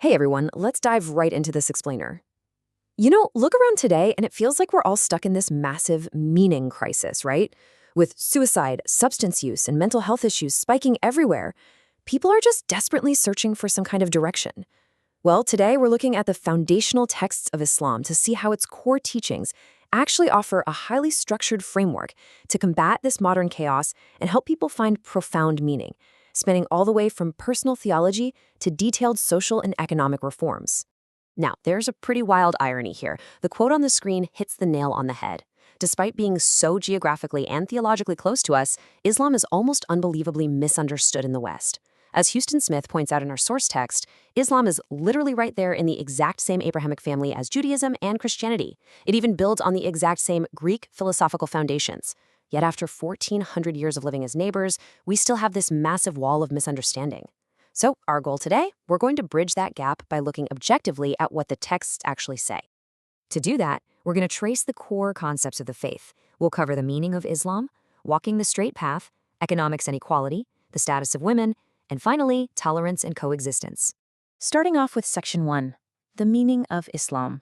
Hey everyone, let's dive right into this explainer. Look around today and it feels like we're all stuck in this massive meaning crisis, right? With suicide, substance use, and mental health issues spiking everywhere, people are just desperately searching for some kind of direction. Well, today we're looking at the foundational texts of Islam to see how its core teachings actually offer a highly structured framework to combat this modern chaos and help people find profound meaning, spanning all the way from personal theology to detailed social and economic reforms. Now, there's a pretty wild irony here. The quote on the screen hits the nail on the head. Despite being so geographically and theologically close to us, Islam is almost unbelievably misunderstood in the West. As Houston Smith points out in our source text, Islam is literally right there in the exact same Abrahamic family as Judaism and Christianity. It even builds on the exact same Greek philosophical foundations. Yet after 1,400 years of living as neighbors, we still have this massive wall of misunderstanding. So our goal today, we're going to bridge that gap by looking objectively at what the texts actually say. To do that, we're going to trace the core concepts of the faith. We'll cover the meaning of Islam, walking the straight path, economics and equality, the status of women, and finally, tolerance and coexistence. Starting off with Section 1, the meaning of Islam.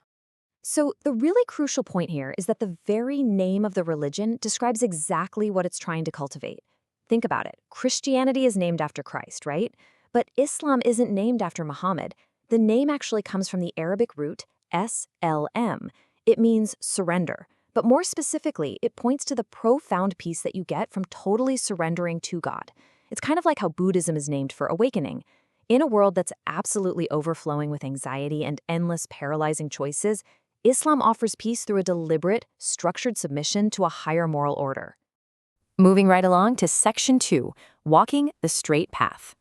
So the really crucial point here is that the very name of the religion describes exactly what it's trying to cultivate. Think about it. Christianity is named after Christ, right? But Islam isn't named after Muhammad. The name actually comes from the Arabic root SLM. It means surrender. But more specifically, it points to the profound peace that you get from totally surrendering to God. It's kind of like how Buddhism is named for awakening. In a world that's absolutely overflowing with anxiety and endless paralyzing choices, Islam offers peace through a deliberate, structured submission to a higher moral order. Moving right along to Section 2, walking the straight path.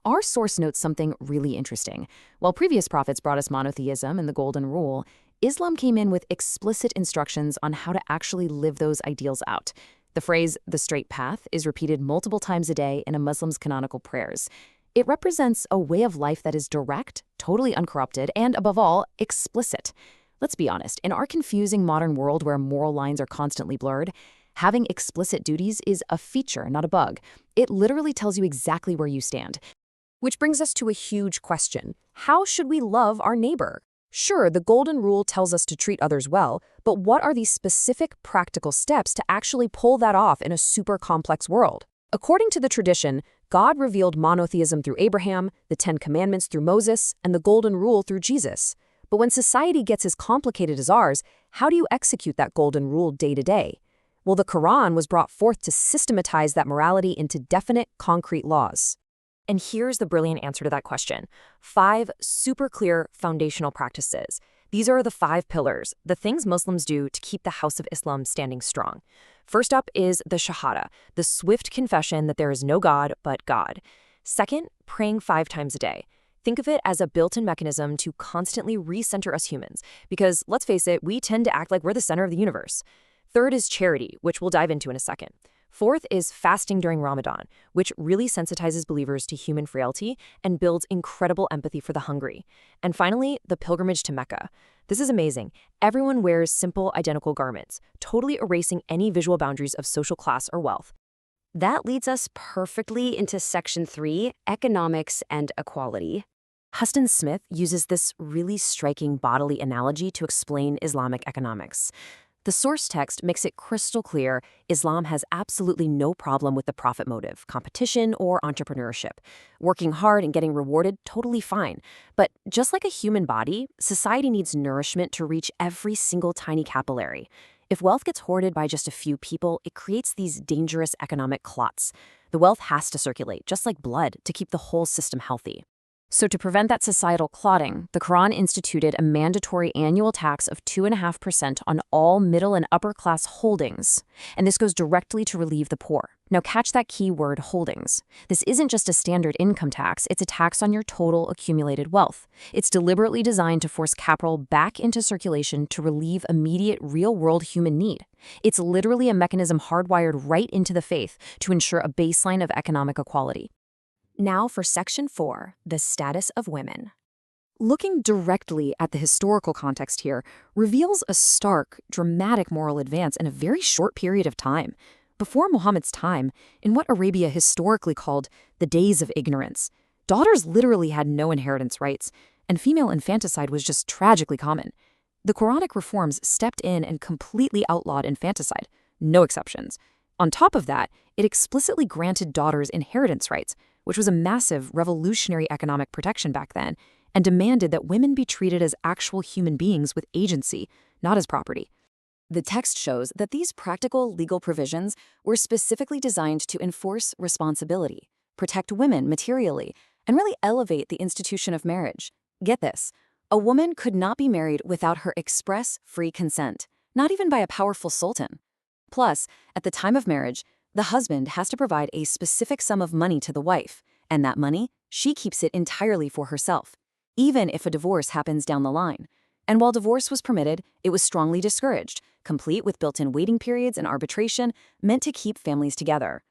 Our source notes something really interesting. While previous prophets brought us monotheism and the Golden Rule, Islam came in with explicit instructions on how to actually live those ideals out. The phrase, the straight path, is repeated multiple times a day in a Muslim's canonical prayers. It represents a way of life that is direct, totally uncorrupted, and above all, explicit. Let's be honest, in our confusing modern world where moral lines are constantly blurred, having explicit duties is a feature, not a bug. It literally tells you exactly where you stand. Which brings us to a huge question. How should we love our neighbor? Sure, the Golden Rule tells us to treat others well, but what are these specific practical steps to actually pull that off in a super complex world? According to the tradition, God revealed monotheism through Abraham, the Ten Commandments through Moses, and the Golden Rule through Jesus. But when society gets as complicated as ours, how do you execute that Golden Rule day to day? Well, the Quran was brought forth to systematize that morality into definite, concrete laws. And here's the brilliant answer to that question. 5 super clear foundational practices. These are the 5 pillars, the things Muslims do to keep the House of Islam standing strong. First up is the Shahada, the swift confession that there is no God but God. Second, praying 5 times a day. Think of it as a built-in mechanism to constantly recenter us humans, because let's face it, we tend to act like we're the center of the universe. Third is charity, which we'll dive into in a second. Fourth is fasting during Ramadan, which really sensitizes believers to human frailty and builds incredible empathy for the hungry. And finally, the pilgrimage to Mecca. This is amazing. Everyone wears simple, identical garments, totally erasing any visual boundaries of social class or wealth. That leads us perfectly into Section 3, economics and equality. Huston Smith uses this really striking bodily analogy to explain Islamic economics. The source text makes it crystal clear Islam has absolutely no problem with the profit motive, competition, or entrepreneurship. Working hard and getting rewarded, totally fine. But just like a human body, society needs nourishment to reach every single tiny capillary. If wealth gets hoarded by just a few people, it creates these dangerous economic clots. The wealth has to circulate, just like blood, to keep the whole system healthy. So to prevent that societal clotting, the Quran instituted a mandatory annual tax of 2.5% on all middle and upper class holdings. And this goes directly to relieve the poor. Now catch that key word, holdings. This isn't just a standard income tax, it's a tax on your total accumulated wealth. It's deliberately designed to force capital back into circulation to relieve immediate real-world human need. It's literally a mechanism hardwired right into the faith to ensure a baseline of economic equality. Now for Section 4, the status of women. Looking directly at the historical context here reveals a stark, dramatic moral advance in a very short period of time. Before Muhammad's time, in what Arabia historically called the days of ignorance, daughters literally had no inheritance rights, and female infanticide was just tragically common. The Quranic reforms stepped in and completely outlawed infanticide, no exceptions. On top of that, it explicitly granted daughters inheritance rights, which was a massive revolutionary economic protection back then, and demanded that women be treated as actual human beings with agency, not as property. The text shows that these practical legal provisions were specifically designed to enforce responsibility, protect women materially, and really elevate the institution of marriage. Get this, a woman could not be married without her express free consent, not even by a powerful sultan. Plus, at the time of marriage, the husband has to provide a specific sum of money to the wife, and that money, she keeps it entirely for herself, even if a divorce happens down the line. And while divorce was permitted, it was strongly discouraged, complete with built-in waiting periods and arbitration, meant to keep families together.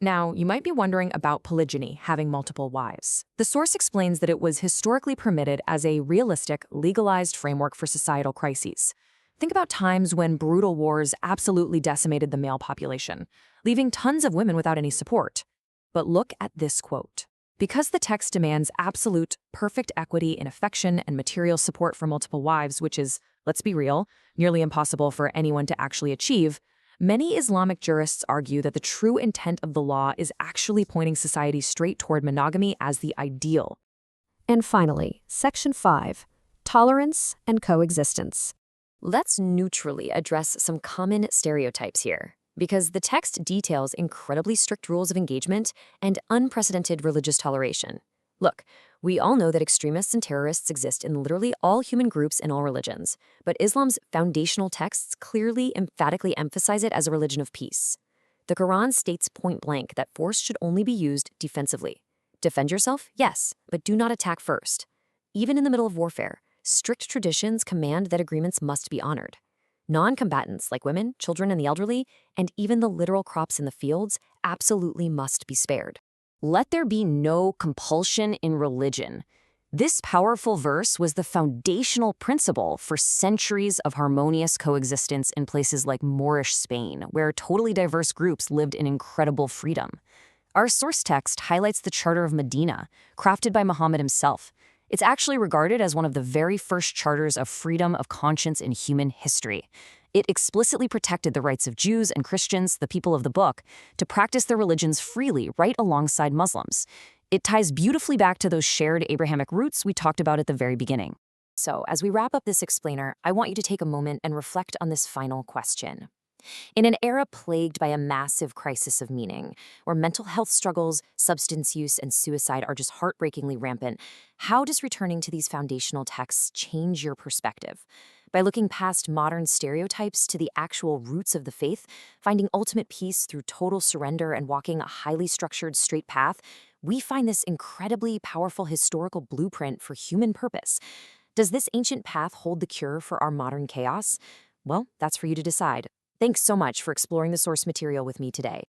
Now, you might be wondering about polygyny, having multiple wives. The source explains that it was historically permitted as a realistic, legalized framework for societal crises. Think about times when brutal wars absolutely decimated the male population, leaving tons of women without any support. But look at this quote. Because the text demands absolute, perfect equity in affection and material support for multiple wives, which is, let's be real, nearly impossible for anyone to actually achieve, many Islamic jurists argue that the true intent of the law is actually pointing society straight toward monogamy as the ideal. And finally, Section 5, Tolerance and Coexistence. Let's neutrally address some common stereotypes here, because the text details incredibly strict rules of engagement and unprecedented religious toleration. Look, we all know that extremists and terrorists exist in literally all human groups and all religions, but Islam's foundational texts clearly, emphatically emphasize it as a religion of peace. The Quran states point blank that force should only be used defensively. Defend yourself? Yes, but do not attack first. Even in the middle of warfare, strict traditions command that agreements must be honored. Non-combatants like women, children, and the elderly, and even the literal crops in the fields, absolutely must be spared. Let there be no compulsion in religion. This powerful verse was the foundational principle for centuries of harmonious coexistence in places like Moorish Spain, where totally diverse groups lived in incredible freedom. Our source text highlights the Charter of Medina, crafted by Muhammad himself. It's actually regarded as one of the very first charters of freedom of conscience in human history. It explicitly protected the rights of Jews and Christians, the people of the book, to practice their religions freely right alongside Muslims. It ties beautifully back to those shared Abrahamic roots we talked about at the very beginning. So, as we wrap up this explainer, I want you to take a moment and reflect on this final question. In an era plagued by a massive crisis of meaning, where mental health struggles, substance use, and suicide are just heartbreakingly rampant, how does returning to these foundational texts change your perspective? By looking past modern stereotypes to the actual roots of the faith, finding ultimate peace through total surrender and walking a highly structured, straight path, we find this incredibly powerful historical blueprint for human purpose. Does this ancient path hold the cure for our modern chaos? Well, that's for you to decide. Thanks so much for exploring the source material with me today.